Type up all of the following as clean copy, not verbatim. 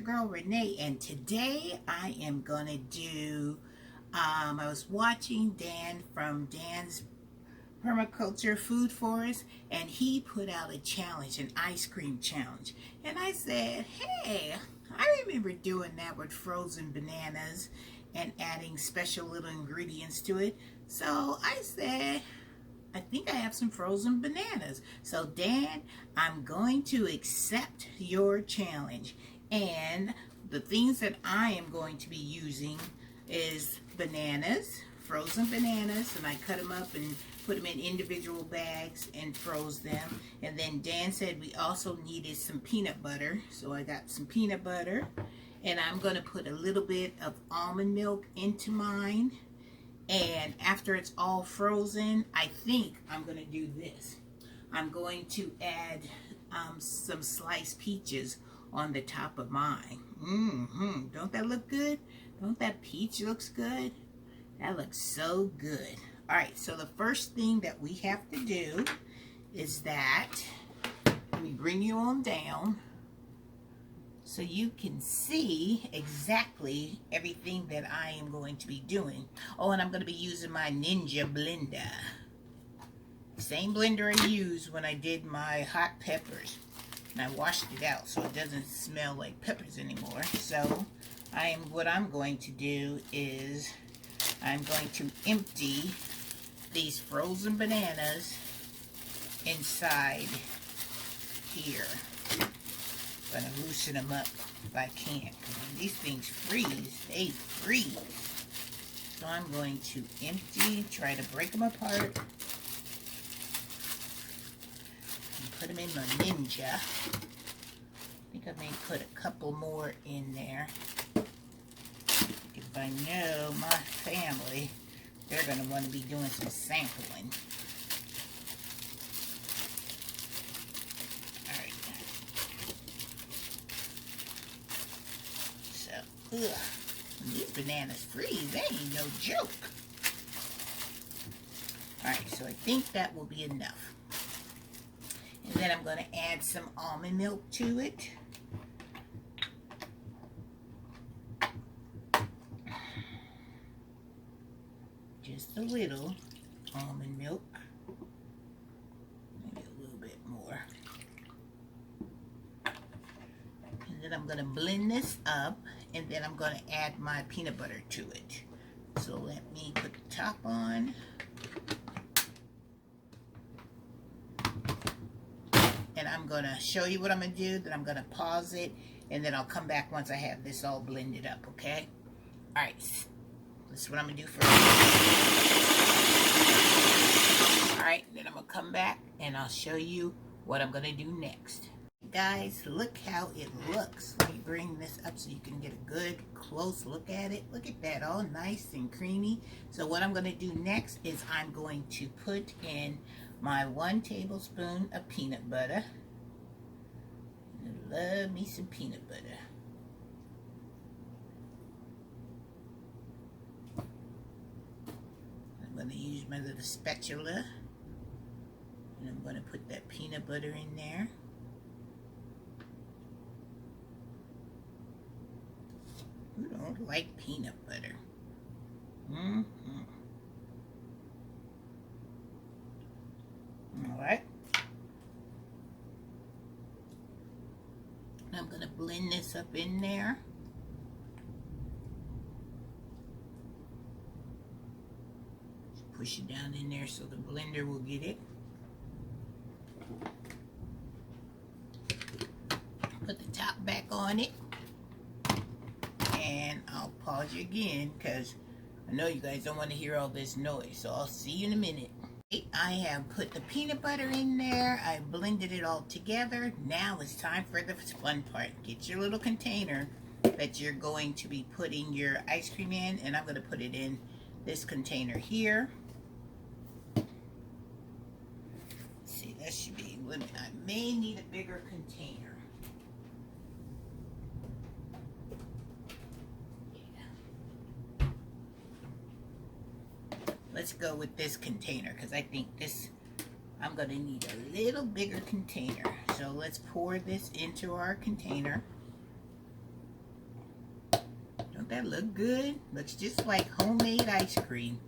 your girl Renee, and today I am gonna do I was watching Dan from Dan's Permaculture Food Forest, and he put out a challenge, an ice cream challenge, and I said, hey, I remember doing that with frozen bananas and adding special little ingredients to it. So I said, I think I have some frozen bananas. So Dan, I'm going to accept your challenge. And the things that I am going to be using is bananas, frozen bananas, and I cut them up and put them in individual bags and froze them. And then Dan said we also needed some peanut butter. So I got some peanut butter, and I'm going to put a little bit of almond milk into mine. And after it's all frozen, I think I'm going to do this. I'm going to add some sliced peaches on the top of mine. Don't that look good? Don't that peach looks good? That looks so good. All right, so the first thing that we have to do is that, let me bring you on down so you can see exactly everything that I am going to be doing. Oh, and I'm going to be using my Ninja blender. Same blender I used when I did my hot peppers. And I washed it out so it doesn't smell like peppers anymore. So what I'm going to do is I'm going to empty these frozen bananas inside here. I'm going to loosen them up if I can, because when these things freeze, they freeze. So I'm going to empty, try to break them apart, and put them in my Ninja. I think I may put a couple more in there. If I know my family, they're going to want to be doing some sampling. Ugh, when these bananas freeze, they ain't no joke. Alright, so I think that will be enough. And then I'm going to add some almond milk to it. Just a little almond milk. Maybe a little bit more. And then I'm going to blend this up. And then I'm going to add my peanut butter to it. So let me put the top on. And I'm going to show you what I'm going to do. Then I'm going to pause it. And then I'll come back once I have this all blended up, okay? Alright. This is what I'm going to do first. Alright, then I'm going to come back and I'll show you what I'm going to do next. Guys, look how it looks. Let me bring this up so you can get a good close look at it. Look at that, all nice and creamy. So what I'm going to do next is I'm going to put in my 1 tablespoon of peanut butter. I love me some peanut butter. I'm going to use my little spatula, and I'm going to put that peanut butter in there. Who don't like peanut butter? Alright. I'm going to blend this up in there. Just push it down in there so the blender will get it. Put the top back on it. And I'll pause you again because I know you guys don't want to hear all this noise. So I'll see you in a minute. I have put the peanut butter in there. I blended it all together. Now it's time for the fun part. Get your little container that you're going to be putting your ice cream in. And I'm going to put it in this container here. Let's see, that should be, I may need a bigger container. Let's go with this container because I think this, I'm going to need a little bigger container. So let's pour this into our container. that look good? Looks just like homemade ice cream.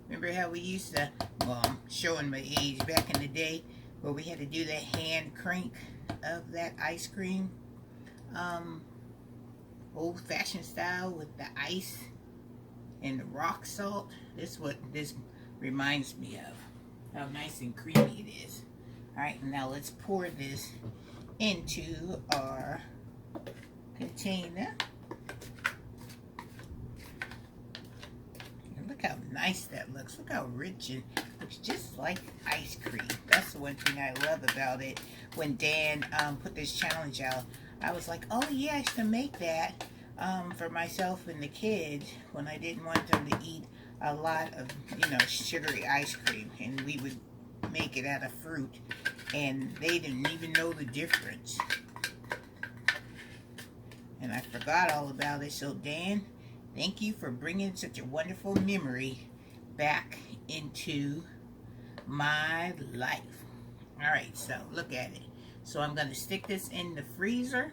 Remember how we used to, well, I'm showing my age, back in the day where we had to do that hand crank of that ice cream, old-fashioned style with the ice and the rock salt. This is what this reminds me of, how nice and creamy it is. Alright, now let's pour this into our container. And look how nice that looks. Look how rich and looks just like ice cream. That's the one thing I love about it. When Dan put this challenge out, I was like, oh yeah, I should make that for myself and the kids when I didn't want them to eat a lot of, you know, sugary ice cream. And we would make it out of fruit, and they didn't even know the difference. And I forgot all about it. So Dan, thank you for bringing such a wonderful memory back into my life. All right, so look at it. So I'm going to stick this in the freezer.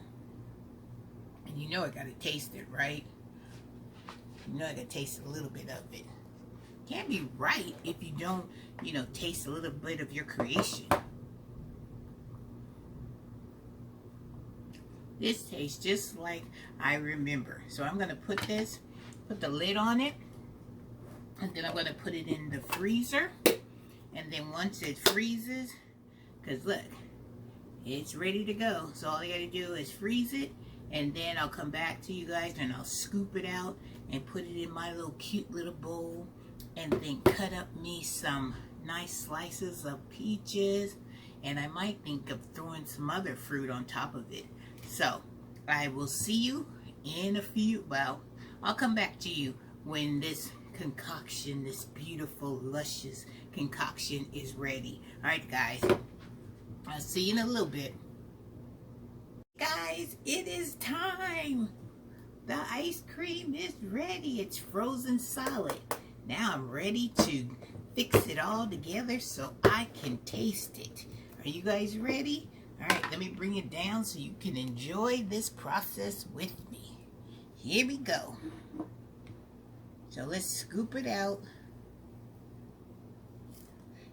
And you know I got to taste it, right? You know I got to taste a little bit of it. Can't be right if you don't, you know, taste a little bit of your creation. This tastes just like I remember. So I'm going to put the lid on it. And then I'm going to put it in the freezer. And then once it freezes, because look, it's ready to go. So all I got to do is freeze it. And then I'll come back to you guys and I'll scoop it out and put it in my little cute little bowl. And then cut up me some nice slices of peaches. And I might think of throwing some other fruit on top of it. So I will see you in a few, well, I'll come back to you when this concoction, this beautiful, luscious concoction is ready. All right, guys, I'll see you in a little bit. Guys, it is time. The ice cream is ready. It's frozen solid. Now I'm ready to fix it all together so I can taste it. Are you guys ready? All right, let me bring it down so you can enjoy this process with me. Here we go. So let's scoop it out.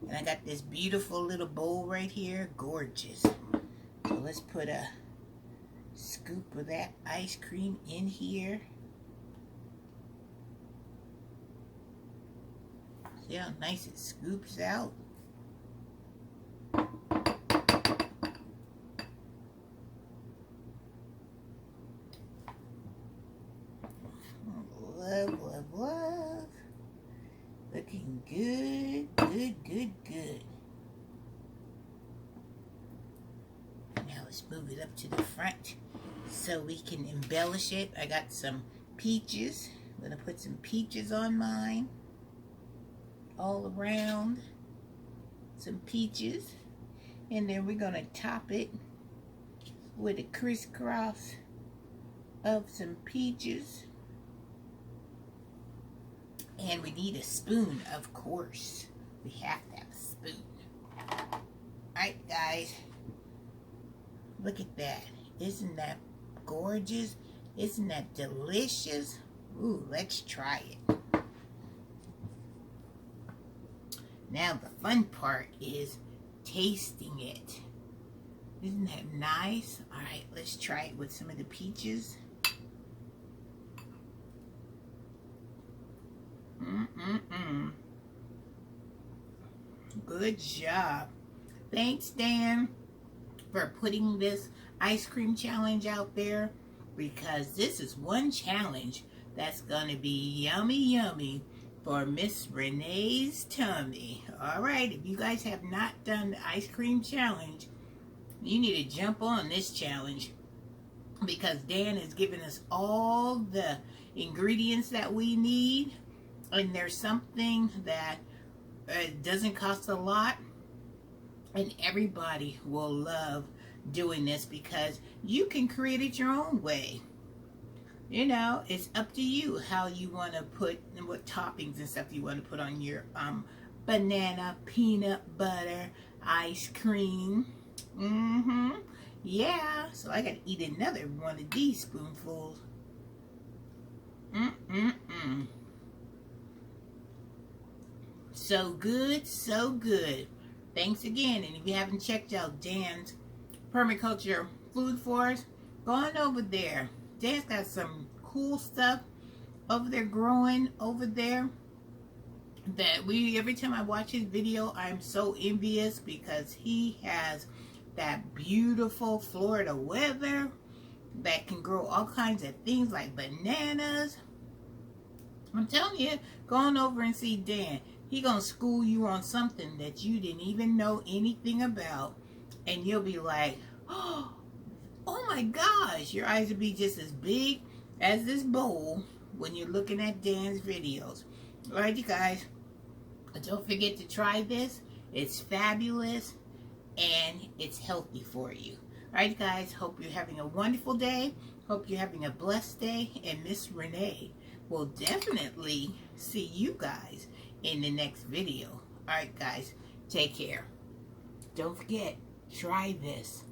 And I got this beautiful little bowl right here. Gorgeous. So let's put a scoop of that ice cream in here. See how nice it scoops out? Love, love, love. Looking good, good, good, good. Now let's move it up to the front so we can embellish it. I got some peaches. I'm going to put some peaches on mine. All around. Some peaches. And then we're going to top it with a crisscross of some peaches. And we need a spoon, of course. We have to have a spoon. Alright, guys. Look at that. Isn't that gorgeous? Isn't that delicious? Ooh, let's try it. Now the fun part is tasting it. Isn't that nice? Alright, let's try it with some of the peaches. Good job. Thanks, Dan, for putting this ice cream challenge out there, because this is one challenge that's going to be yummy, yummy for Miss Renee's tummy. All right, if you guys have not done the ice cream challenge, you need to jump on this challenge, because Dan has given us all the ingredients that we need. And there's something that doesn't cost a lot, and everybody will love doing this because you can create it your own way. You know, it's up to you how you want to put and what toppings and stuff you want to put on your banana, peanut butter, ice cream. Yeah, so I got to eat another one of these spoonfuls. So good, so good. Thanks again. And if you haven't checked out Dan's Permaculture Food Forest, go on over there. Dan's got some cool stuff over there growing over there that every time I watch his video, I'm so envious because he has that beautiful Florida weather that can grow all kinds of things like bananas. I'm telling you, go on over and see Dan. He gonna school you on something that you didn't even know anything about, and you'll be like, oh my gosh, your eyes will be just as big as this bowl when you're looking at Dan's videos. Alright, you guys, don't forget to try this. It's fabulous and it's healthy for you. Alright, guys, hope you're having a wonderful day. Hope you're having a blessed day. And Miss Renee will definitely see you guys in the next video. Alright, guys, take care. Don't forget, try this.